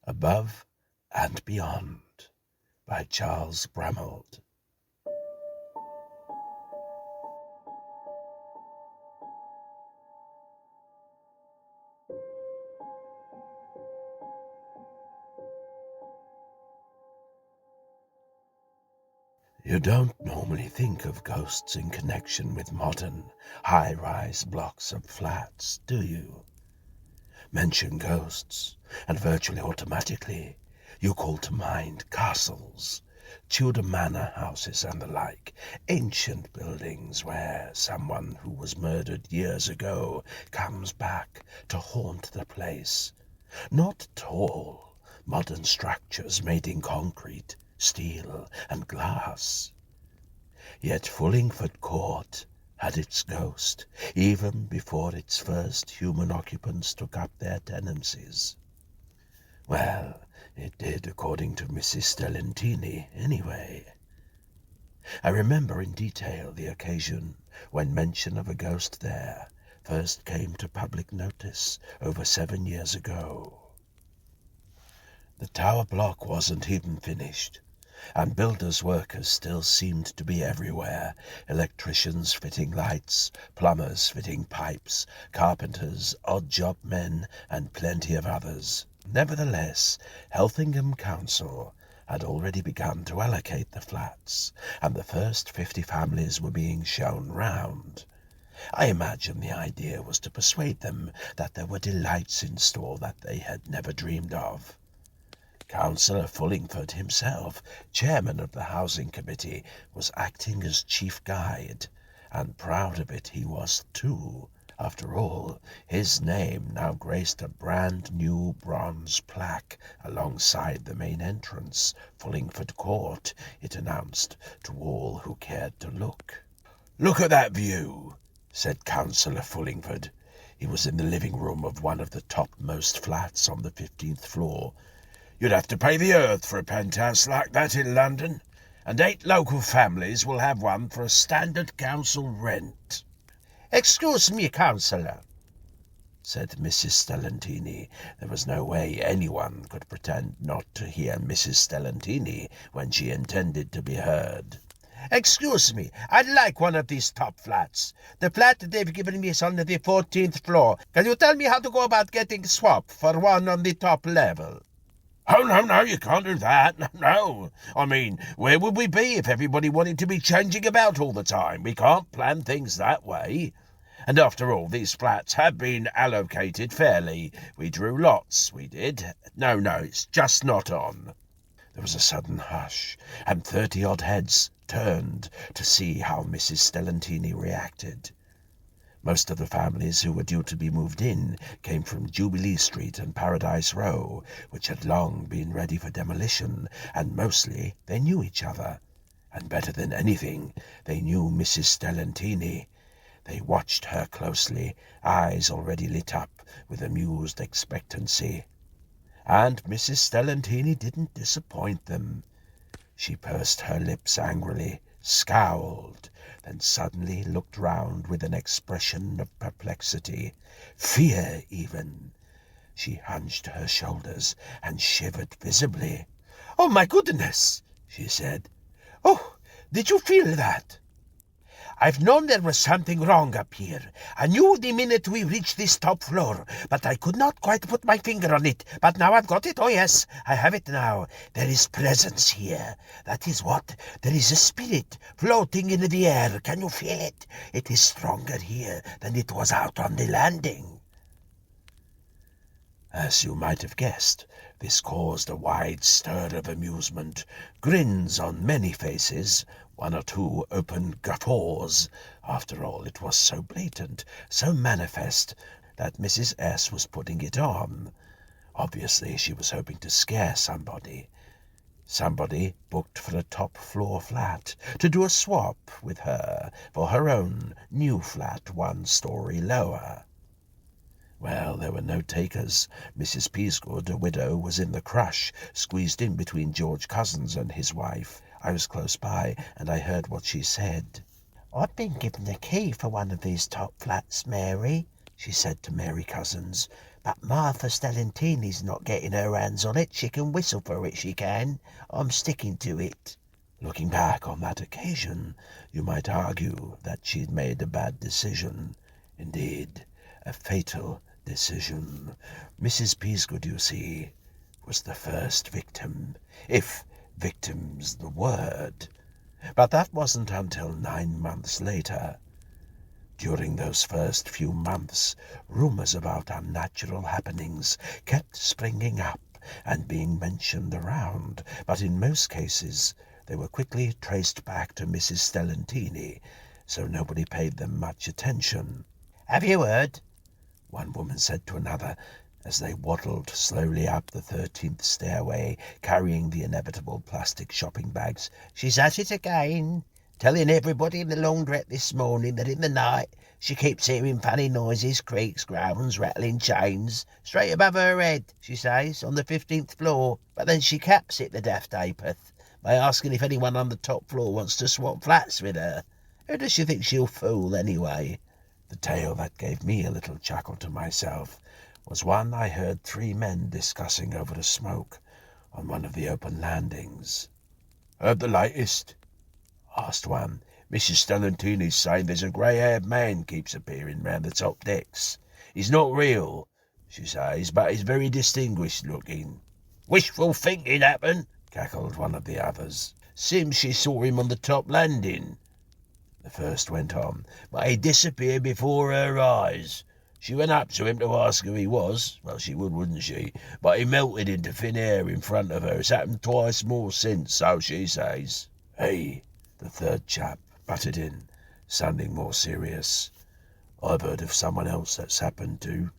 Above and Beyond by Charles Bramold. You don't normally think of ghosts in connection with modern, high-rise blocks of flats, do you? Mention ghosts, and virtually automatically you call to mind castles, Tudor manor houses and the like, ancient buildings where someone who was murdered years ago comes back to haunt the place. Not tall, modern structures made in concrete, steel, and glass. Yet Fullingford Court had its ghost, even before its first human occupants took up their tenancies. Well, it did according to Mrs. Stellentini, anyway. I remember in detail the occasion when mention of a ghost there first came to public notice over 7 years ago. The tower block wasn't even finished, and builders' workers still seemed to be everywhere. Electricians fitting lights, plumbers fitting pipes, carpenters, odd-job men, and plenty of others. Nevertheless, Helthingham Council had already begun to allocate the flats, and the first 50 families were being shown round. I imagine the idea was to persuade them that there were delights in store that they had never dreamed of. Councillor Fullingford himself, chairman of the Housing Committee, was acting as chief guide, and proud of it he was too. After all, his name now graced a brand new bronze plaque alongside the main entrance. Fullingford Court, it announced to all who cared to look. "Look at that view," said Councillor Fullingford. He was in the living room of one of the topmost flats on the 15th floor. "You'd have to pay the earth for a penthouse like that in London, and 8 local families will have one for a standard council rent." "Excuse me, councillor," said Mrs. Stellentini. There was no way anyone could pretend not to hear Mrs. Stellentini when she intended to be heard. "Excuse me, I'd like one of these top flats. The flat they've given me is on the 14th floor. Can you tell me how to go about getting swap for one on the top level?" "Oh, no, you can't do that. No. I mean, where would we be if everybody wanted to be changing about all the time? We can't plan things that way. And after all, these flats have been allocated fairly. We drew lots, we did. No, it's just not on." There was a sudden hush, and 30-odd heads turned to see how Mrs. Stellentini reacted. Most of the families who were due to be moved in came from Jubilee Street and Paradise Row, which had long been ready for demolition, and mostly they knew each other. And better than anything, they knew Mrs. Stellentini. They watched her closely, eyes already lit up with amused expectancy. And Mrs. Stellentini didn't disappoint them. She pursed her lips angrily, scowled, then suddenly looked round with an expression of perplexity, fear even. She hunched her shoulders and shivered visibly. "Oh, my goodness," she said. "Oh, did you feel that? I've known there was something wrong up here. I knew the minute we reached this top floor, but I could not quite put my finger on it. But now I've got it. Oh, yes, I have it now. There is presence here. That is what. There is a spirit floating in the air. Can you feel it? It is stronger here than it was out on the landing." As you might have guessed, this caused a wide stir of amusement, grins on many faces, 1 or 2 open guffaws. After all, it was so blatant, so manifest, that Mrs. S. was putting it on. Obviously, she was hoping to scare somebody. Somebody booked for a top-floor flat, to do a swap with her for her own new flat 1 story lower. Well, there were no takers. Mrs. Peasgood, a widow, was in the crush, squeezed in between George Cousins and his wife. I was close by, and I heard what she said. "I've been given the key for one of these top flats, Mary," she said to Mary Cousins. But Martha Stellantini's not getting her hands on it. She can whistle for it, she can. I'm sticking to it." Looking back on that occasion, you might argue that she'd made a bad decision. Indeed, a fatal decision. Mrs. Peasgood, you see, was the first victim, if victim's the word. But that wasn't until 9 months later. During those first few months, rumors about unnatural happenings kept springing up and being mentioned around, but in most cases they were quickly traced back to Mrs. Stellantini, so nobody paid them much attention. "Have you heard?" one woman said to another, as they waddled slowly up the 13th stairway, carrying the inevitable plastic shopping bags. "She's at it again, telling everybody in the laundrette this morning that in the night she keeps hearing funny noises, creaks, groans, rattling chains, straight above her head, she says, on the 15th floor. But then she caps it, the daft apeth, by asking if anyone on the top floor wants to swap flats with her. Who does she think she'll fool, anyway?" The tale that gave me a little chuckle to myself was one I heard 3 men discussing over a smoke on one of the open landings. "Heard the latest?" asked one. "Mrs. Stellantini's saying there's a grey-haired man keeps appearing round the top decks. He's not real, she says, but he's very distinguished looking." "Wishful thinking happen," cackled one of the others. "Seems she saw him on the top landing," the first went on, "but he disappeared before her eyes. She went up to him to ask who he was. Well, she would, wouldn't she? But he melted into thin air in front of her. It's happened twice more since, so she says." "Hey," the third chap butted in, sounding more serious. "I've heard of someone else that's happened to.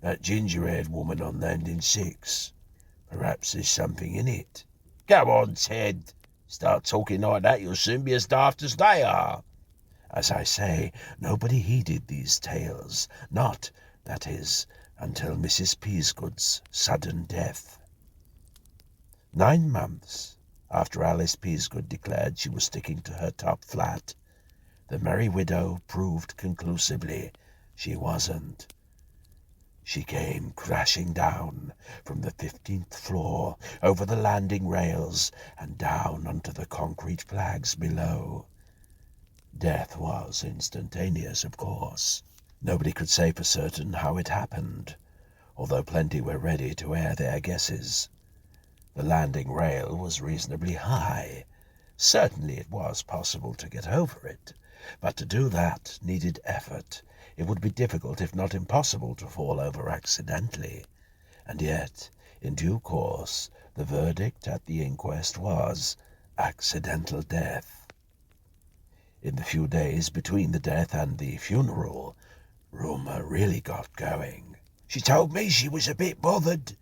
That ginger-haired woman on landing 6. Perhaps there's something in it." "Go on, Ted. Start talking like that, you'll soon be as daft as they are." As I say, nobody heeded these tales, not, that is, until Mrs. Peasgood's sudden death. 9 months after Alice Peasgood declared she was sticking to her top flat, the merry widow proved conclusively she wasn't. She came crashing down from the 15th floor, over the landing rails, and down onto the concrete flags below. Death was instantaneous, of course. Nobody could say for certain how it happened, although plenty were ready to air their guesses. The landing rail was reasonably high. Certainly it was possible to get over it, but to do that needed effort. It would be difficult, if not impossible, to fall over accidentally. And yet, in due course, the verdict at the inquest was accidental death. In the few days between the death and the funeral, rumour really got going. "She told me she was a bit bothered,"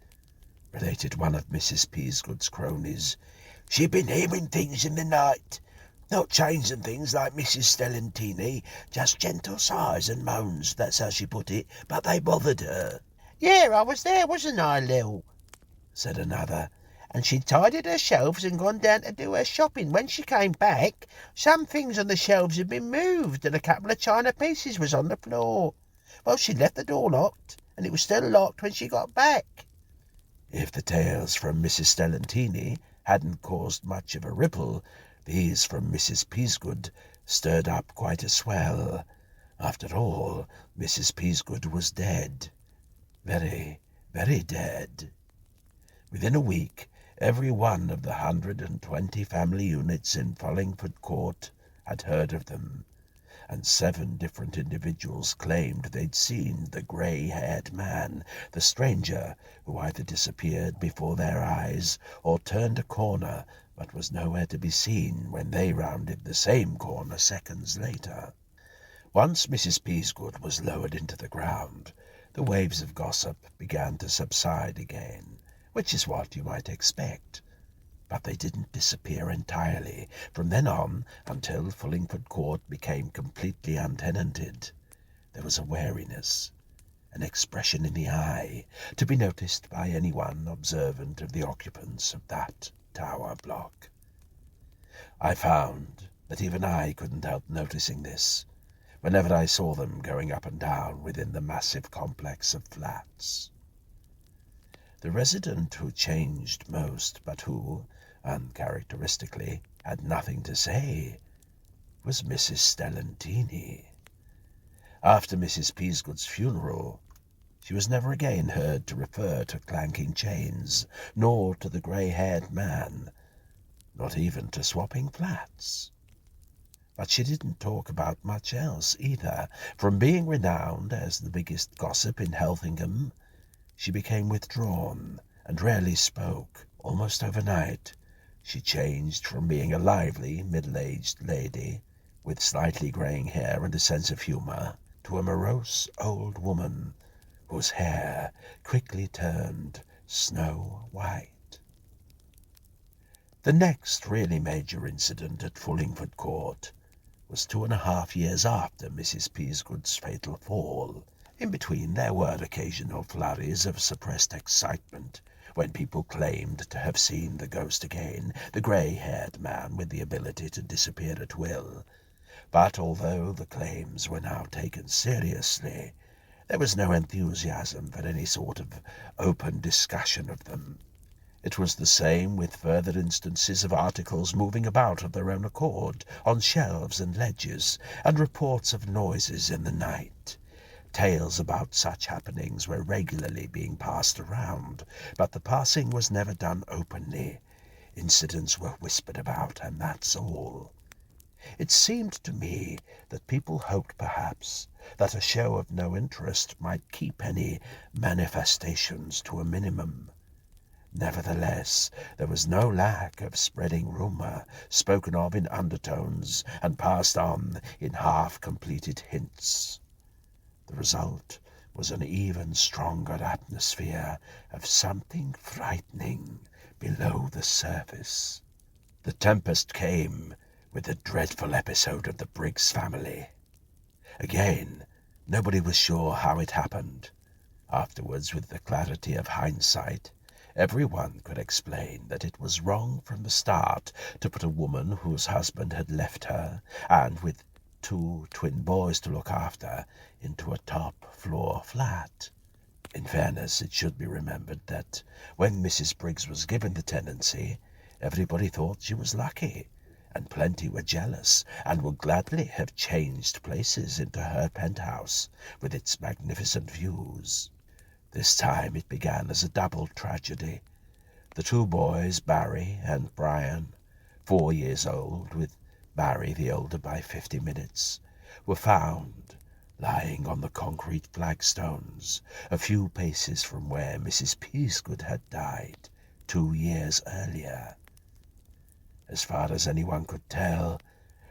related one of Mrs. Peasgood's cronies. "She'd been hearing things in the night. Not chains and things like Mrs. Stellantini, just gentle sighs and moans, that's how she put it, but they bothered her." "Yeah, I was there, wasn't I, Lil?" said another. "And she'd tidied her shelves and gone down to do her shopping. When she came back, some things on the shelves had been moved and a couple of china pieces was on the floor. Well, she left the door locked, and it was still locked when she got back." If the tales from Mrs. Stellantini hadn't caused much of a ripple, these from Mrs. Peasgood stirred up quite a swell. After all, Mrs. Peasgood was dead. Very, very dead. Within a week, every one of the 120 family units in Follingford Court had heard of them, and 7 different individuals claimed they'd seen the grey-haired man, the stranger who either disappeared before their eyes or turned a corner but was nowhere to be seen when they rounded the same corner seconds later. Once Mrs. Peasgood was lowered into the ground, the waves of gossip began to subside again, which is what you might expect. But they didn't disappear entirely. From then on, until Follingford Court became completely untenanted, there was a wariness, an expression in the eye, to be noticed by anyone observant of the occupants of that tower block. I found that even I couldn't help noticing this whenever I saw them going up and down within the massive complex of flats. The resident who changed most, but who, uncharacteristically, had nothing to say, was Mrs. Stellantini. After Mrs. Peasgood's funeral, she was never again heard to refer to clanking chains, nor to the grey-haired man, not even to swapping flats. But she didn't talk about much else either. From being renowned as the biggest gossip in Healthingham, she became withdrawn and rarely spoke. Almost overnight, she changed from being a lively, middle-aged lady with slightly greying hair and a sense of humour to a morose old woman whose hair quickly turned snow white. The next really major incident at Fullingford Court was 2.5 years after Mrs. Peasgood's fatal fall. In between, there were occasional flurries of suppressed excitement when people claimed to have seen the ghost again, the grey-haired man with the ability to disappear at will. But although the claims were now taken seriously, there was no enthusiasm for any sort of open discussion of them. It was the same with further instances of articles moving about of their own accord on shelves and ledges, and reports of noises in the night. Tales about such happenings were regularly being passed around, but the passing was never done openly. Incidents were whispered about, and that's all. It seemed to me that people hoped perhaps that a show of no interest might keep any manifestations to a minimum. Nevertheless, there was no lack of spreading rumour, spoken of in undertones and passed on in half-completed hints. The result was an even stronger atmosphere of something frightening below the surface. The tempest came with the dreadful episode of the Briggs family. Again, nobody was sure how it happened. Afterwards, with the clarity of hindsight, everyone could explain that it was wrong from the start to put a woman whose husband had left her, and with 2 twin boys to look after, into a top-floor flat. In fairness, it should be remembered that when Mrs. Briggs was given the tenancy, everybody thought she was lucky, and plenty were jealous, and would gladly have changed places into her penthouse with its magnificent views. This time it began as a double tragedy. The 2 boys, Barry and Brian, 4 years old, with Barry the older by 50 minutes, were found lying on the concrete flagstones a few paces from where Mrs. Peasgood had died 2 years earlier. As far as anyone could tell,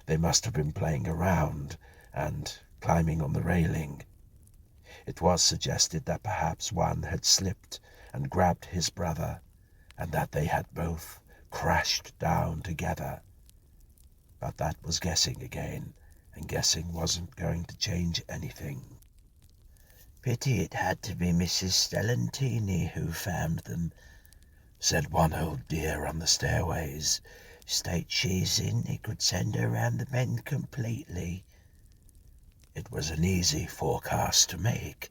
they must have been playing around and climbing on the railing. It was suggested that perhaps one had slipped and grabbed his brother, and that they had both crashed down together. But that was guessing again, and guessing wasn't going to change anything. "Pity it had to be Mrs. Stellantini who found them," said one old dear on the stairways. "State she's in, it could send her round the bend completely." It was an easy forecast to make.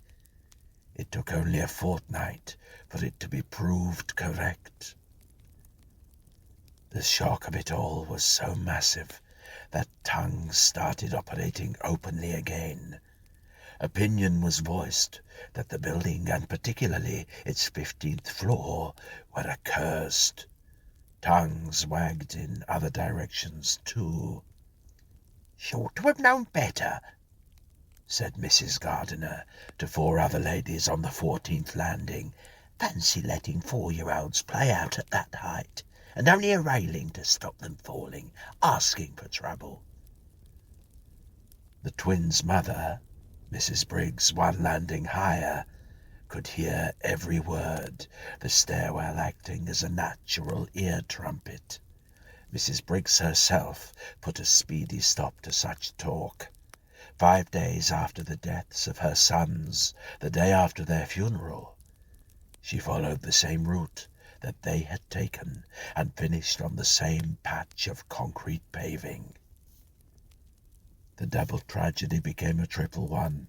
It took only a fortnight for it to be proved correct. The shock of it all was so massive that tongues started operating openly again. Opinion was voiced that the building, and particularly its 15th floor, were accursed. Tongues wagged in other directions too. "You ought to have known better," said Mrs. Gardiner to 4 other ladies on the 14th landing. "Fancy letting 4-year-olds play out at that height, and only a railing to stop them falling, asking for trouble." The twins' mother, Mrs. Briggs, 1 landing higher, could hear every word, the stairwell acting as a natural ear trumpet. Mrs. Briggs herself put a speedy stop to such talk. 5 days after the deaths of her sons, the day after their funeral, she followed the same route that they had taken and finished on the same patch of concrete paving. The double tragedy became a triple one,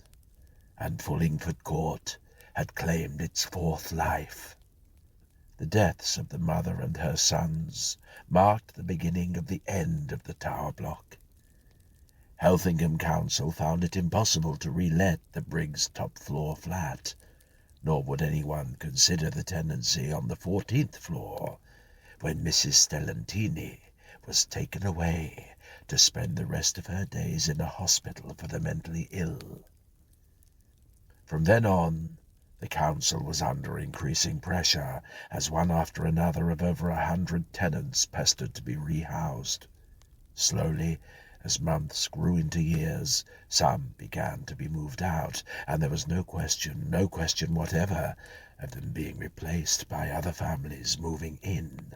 and Fullingford Court had claimed its 4th life. The deaths of the mother and her sons marked the beginning of the end of the tower block. Helthingham Council found it impossible to re-let the Briggs top-floor flat, nor would anyone consider the tenancy on the 14th floor, when Mrs. Stellantini was taken away to spend the rest of her days in a hospital for the mentally ill. From then on, the council was under increasing pressure as one after another of over 100 tenants pestered to be rehoused. Slowly, as months grew into years, some began to be moved out, and there was no question whatever, of them being replaced by other families moving in.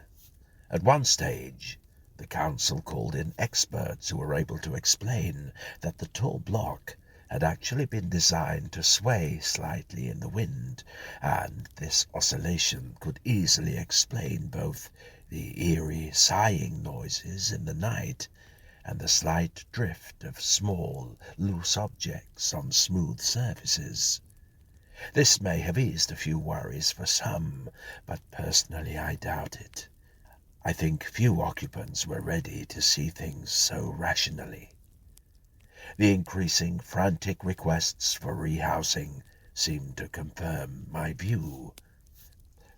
At one stage, the council called in experts who were able to explain that the tall block had actually been designed to sway slightly in the wind, and this oscillation could easily explain both the eerie sighing noises in the night and the slight drift of small, loose objects on smooth surfaces. This may have eased a few worries for some, but personally I doubt it. I think few occupants were ready to see things so rationally. The increasing frantic requests for rehousing seemed to confirm my view.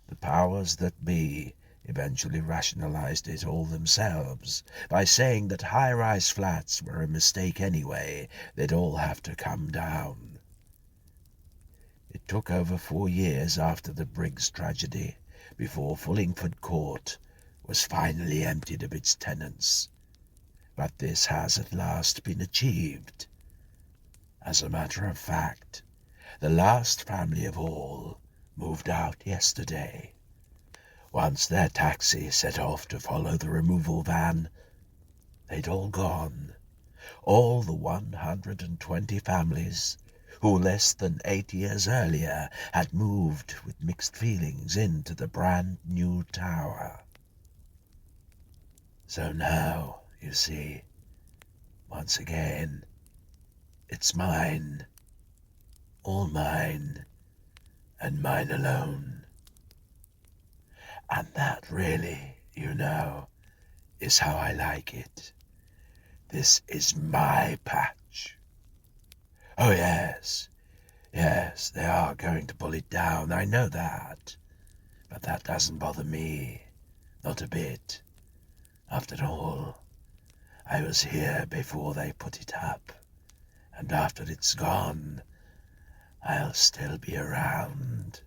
The powers that be eventually rationalized it all themselves by saying that high-rise flats were a mistake anyway, they'd all have to come down. It took over 4 years after the Briggs tragedy before Fullingford Court was finally emptied of its tenants, but this has at last been achieved. As a matter of fact, the last family of all moved out yesterday. Once their taxi set off to follow the removal van, they'd all gone. All the 120 families who less than 8 years earlier had moved with mixed feelings into the brand new tower. So now, you see, once again, it's mine, all mine, and mine alone. And that really, is how I like it. This is my patch. Oh yes, they are going to pull it down, I know that. But that doesn't bother me, not a bit. After all, I was here before they put it up, and after it's gone, I'll still be around.